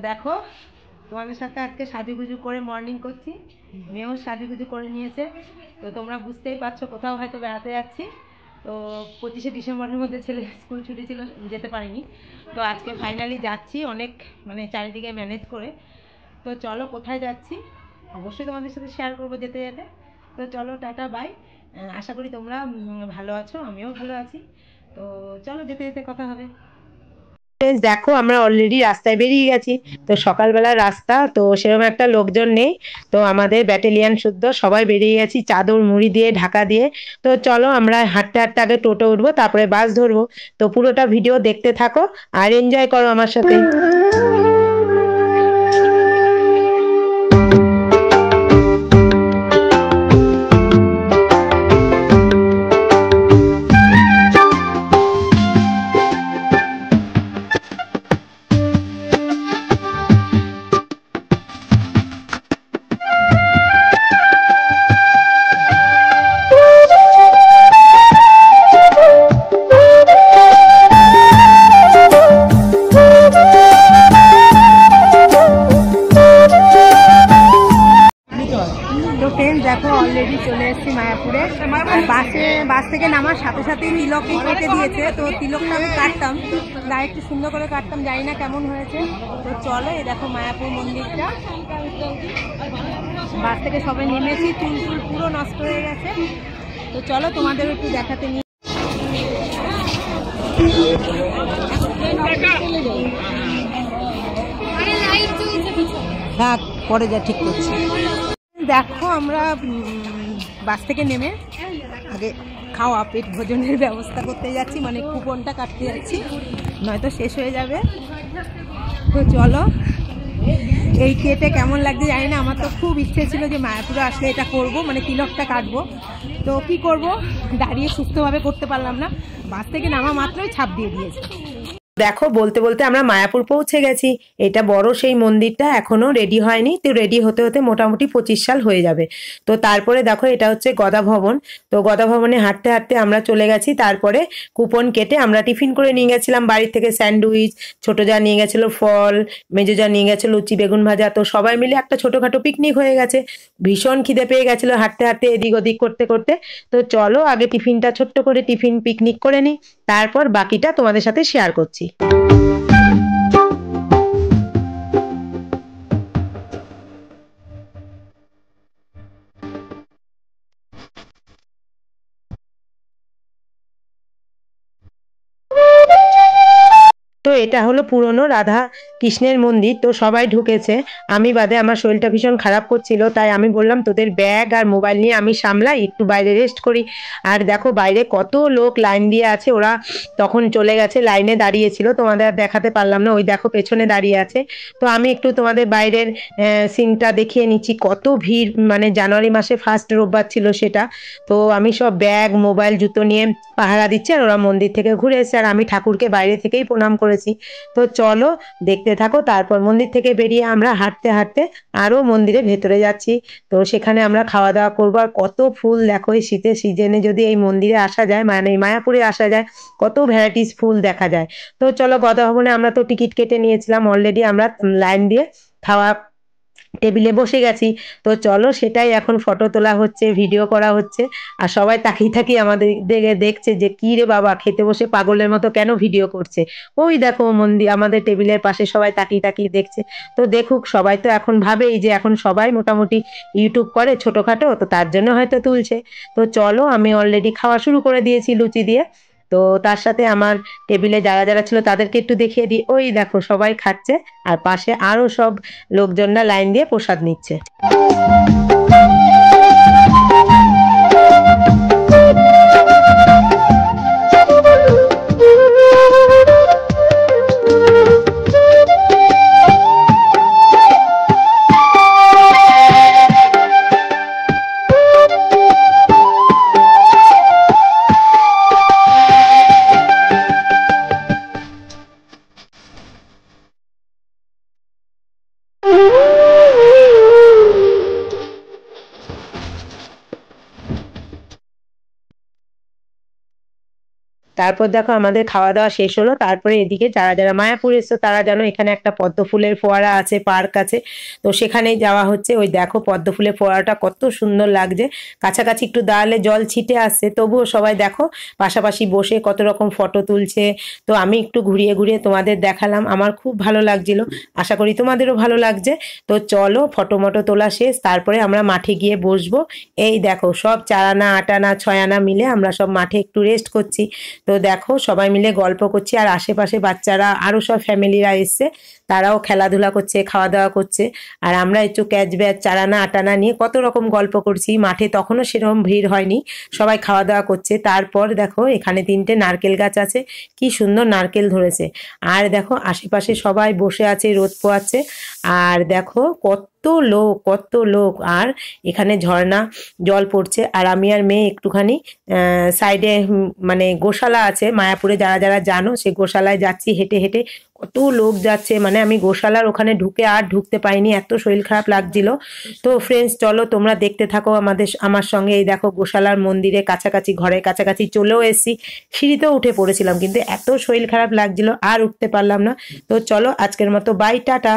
দেখো তোমাদের সাথে আজকে সাজুগুজু করে মর্নিং করছি, মেয়েও সাজুগুজু করে নিয়েছে। তো তোমরা বুঝতেই পারছো কোথাও হয়তো বেড়াতে যাচ্ছি। তো 25শে ডিসেম্বরের মধ্যে ছেলে স্কুল ছুটি ছিল, যেতে পারিনি। তো আজকে ফাইনালি যাচ্ছি, অনেক মানে চারিদিকে ম্যানেজ করে। তো চলো কোথায় যাচ্ছি অবশ্যই তোমাদের সাথে শেয়ার করবো যেতে যেতে। তো চলো টাটা বাই। আশা করি তোমরা ভালো আছো, আমিও ভালো আছি। তো চলো যেতে যেতে কথা হবে। দেখো আমরা অলরেডি রাস্তায় বেরিয়ে গেছি। তো সকালবেলা রাস্তা তো সেরকম একটা লোকজন নেই। তো আমাদের ব্যাটালিয়ান শুদ্ধ সবাই বেরিয়ে গেছি চাদর মুড়ি দিয়ে ঢাকা দিয়ে। তো চলো আমরা হাঁটতে হাঁটতে আগে টোটো উঠবো, তারপরে বাস ধরবো। তো পুরোটা ভিডিও দেখতে থাকো আর এনজয় করো আমার সাথে। দেখো অলরেডি চলে এসেছি মায়াপুরে। আর বাস থেকে নামার সাথে সাথেই তিলকই কেটে দিয়েছে। তো তিলকটা আমি কাটতাম, গায়ে একটু সুন্দর করে কাটতাম, জানি না কেমন হয়েছে। তো চলো এই দেখো মায়াপুর মন্দিরটা। বাস থেকে সবাই নেমেছি, চুল পুরো নষ্ট হয়ে গেছে। তো চলো তোমাদের একটু দেখাতে নিয়ে থাক, পরে যা ঠিক করছি। দেখো আমরা বাস থেকে নেমে আগে খাওয়া পেট ভোজনের ব্যবস্থা করতে যাচ্ছি, মানে কুপনটা কাটতে যাচ্ছি, নয়তো শেষ হয়ে যাবে। তো চলো, এই কেটে কেমন লাগছে জানি না। আমার তো খুব ইচ্ছে ছিল যে মায়াপুরে আসলে এটা করব, মানে তিলকটা কাটবো। তো কি করব, দাঁড়িয়ে সুস্থভাবে করতে পারলাম না, বাস থেকে নামা মাত্রই ছাপ দিয়ে দিয়েছে। দেখো বলতে বলতে আমরা মায়াপুর পৌঁছে গেছি। এটা বড় সেই মন্দিরটা এখনো রেডি হয়নি, তো রেডি হতে হতে মোটামুটি 25 সাল হয়ে যাবে। তো তারপরে দেখো এটা হচ্ছে গদা ভবন। তো গদা ভবনে হাঁটতে হাঁটতে আমরা চলে গেছি। তারপরে কুপন কেটে আমরা টিফিন করে নিয়ে গেছিলাম বাড়ির থেকে স্যান্ডউইচ, ছোট যা নিয়ে গেছিল ফল, মেজো যা নিয়ে গেছিল লুচি বেগুন ভাজা। তো সবাই মিলে একটা ছোটখাটো পিকনিক হয়ে গেছে। ভীষণ খিদে পেয়ে গেছিল হাঁটতে হাঁটতে এদিক ওদিক করতে করতে। তো চলো আগে টিফিনটা ছোট্ট করে টিফিন পিকনিক করে নিই, তারপর বাকিটা তোমাদের সাথে শেয়ার করছি। তো এটা হলো পুরনো রাধা কৃষ্ণের মন্দির। তো সবাই ঢুকেছে, আমি বাদে। আমার শরীরটা ভীষণ খারাপ করছিল, তাই আমি বললাম তোদের ব্যাগ আর মোবাইল নিয়ে আমি সামলাই, একটু বাইরে রেস্ট করি। আর দেখো বাইরে কত লোক লাইন দিয়ে আছে, ওরা তখন চলে গেছে, লাইনে দাঁড়িয়েছিল, তোমাদের আর দেখাতে পারলাম না। ওই দেখো পেছনে দাঁড়িয়ে আছে। তো আমি একটু তোমাদের বাইরের সিনটা দেখিয়ে নিচ্ছি। কত ভিড়, মানে জানুয়ারি মাসে ফার্স্ট রোববার ছিল সেটা। তো আমি সব ব্যাগ মোবাইল জুতো নিয়ে পাহারা দিচ্ছি, আর ওরা মন্দির থেকে ঘুরে এসেছে, আর আমি ঠাকুরকে বাইরে থেকেই প্রণাম করেছি। তো চলো দেখতে থাকো। তারপর মন্দির থেকে বেরিয়ে আমরা হাঁটতে হাঁটতে আরো মন্দিরে ভেতরে যাচ্ছি। তো সেখানে আমরা খাওয়া দাওয়া করবো। আর কত ফুল দেখো, এই শীতের সিজনে যদি এই মন্দিরে আসা যায়, মানে মায়াপুরে আসা যায়, কত ভ্যারাইটিস ফুল দেখা যায়। তো চলো গদা ভবনে আমরা তো টিকিট কেটে নিয়েছিলাম অলরেডি, আমরা লাইন দিয়ে খাওয়া টেবিলে বসে গেছি। তো চলো সেটাই এখন ফটো তোলা হচ্ছে, ভিডিও করা হচ্ছে। আর সবাই তাকিয়ে তাকিয়ে আমাদের দিকে দেখছে যে কি রে বাবা, খেতে বসে পাগলের মতো কেন ভিডিও করছে। ওই দেখো মন্দির, আমাদের টেবিলের পাশে সবাই তাকিয়ে তাকিয়ে দেখছে। তো দেখুক, সবাই তো এখন ভাবেই যে এখন সবাই মোটামুটি ইউটিউব করে ছোটখাটো, তো তার জন্য হয়তো তুলছে। তো চলো আমি অলরেডি খাওয়া শুরু করে দিয়েছি লুচি দিয়ে। তো তার সাথে আমার টেবিলে যারা যারা ছিল তাদেরকে একটু দেখিয়ে দিই। ওই দেখো সবাই খাচ্ছে, আর পাশে আরো সব লোকজনরা লাইন দিয়ে প্রসাদ নিচ্ছে। তারপর দেখো আমাদের খাওয়া দাওয়া শেষ হলো। তারপরে এদিকে যারা যারা মায়াপুর এসছো তারা জানো এখানে একটা পদ্ম ফুলের ফোয়ারা আছে, পার্ক আছে, তো সেখানেই যাওয়া হচ্ছে। ওই দেখো পদ্ম ফুলের ফোয়ারাটা কত সুন্দর লাগছে, কাছাকাছি একটু দাঁড়ালে জল ছিটে আসছে, তবুও সবাই দেখো পাশাপাশি বসে কত রকম ফটো তুলছে। তো আমি একটু ঘুরিয়ে ঘুরিয়ে তোমাদের দেখালাম, আমার খুব ভালো লাগছিল, আশা করি তোমাদেরও ভালো লাগছে। তো চলো ফটো মটো তোলা শেষ, তারপরে আমরা মাঠে গিয়ে বসবো। এই দেখো সব 4 আনা 8 আনা 6 আনা মিলে আমরা সব মাঠে একটু রেস্ট করছি। তো দেখো সবাই মিলে গল্প করছি, আর আশেপাশে বাচ্চারা আরো সব ফ্যামিলিরা এসছে, তারাও খেলাধুলা করছে, খাওয়া দাওয়া করছে। আর আমরা একটু ক্যাচ ব্যাচ 4 আনা 8 আনা নিয়ে কত রকম গল্প করছি। মাঠে তখনও সেরকম ভিড় হয়নি, সবাই খাওয়া দাওয়া করছে। তারপর দেখো এখানে 3টে নারকেল গাছ আছে, কি সুন্দর নারকেল ধরেছে। আর দেখো আশেপাশে সবাই বসে আছে, রোদ পোয়াচ্ছে। আর দেখো কত লোক কত লোক, আর এখানে ঝর্ণা জল পড়ছে। আর আমি আর মেয়ে একটুখানি সাইডে মানে গোশালা আছে মায়াপুরে, যারা যারা জানো সে গোশালায় যাচ্ছি হেঁটে হেঁটে। কত লোক যাচ্ছে, মানে আমি গোশালার ওখানে ঢুকে আর ঢুকতে পাইনি, এত শরীর খারাপ লাগছিল। তো ফ্রেন্ডস চলো তোমরা দেখতে থাকো আমার সঙ্গে। এই দেখো গোশালার মন্দিরে কাছাকাছি, ঘরের কাছাকাছি চলেও এসেছি, সিঁড়িতেও উঠে পড়েছিলাম, কিন্তু এত শরীর খারাপ লাগছিল আর উঠতে পারলাম না। তো চলো আজকের মতো বাই, টাটা।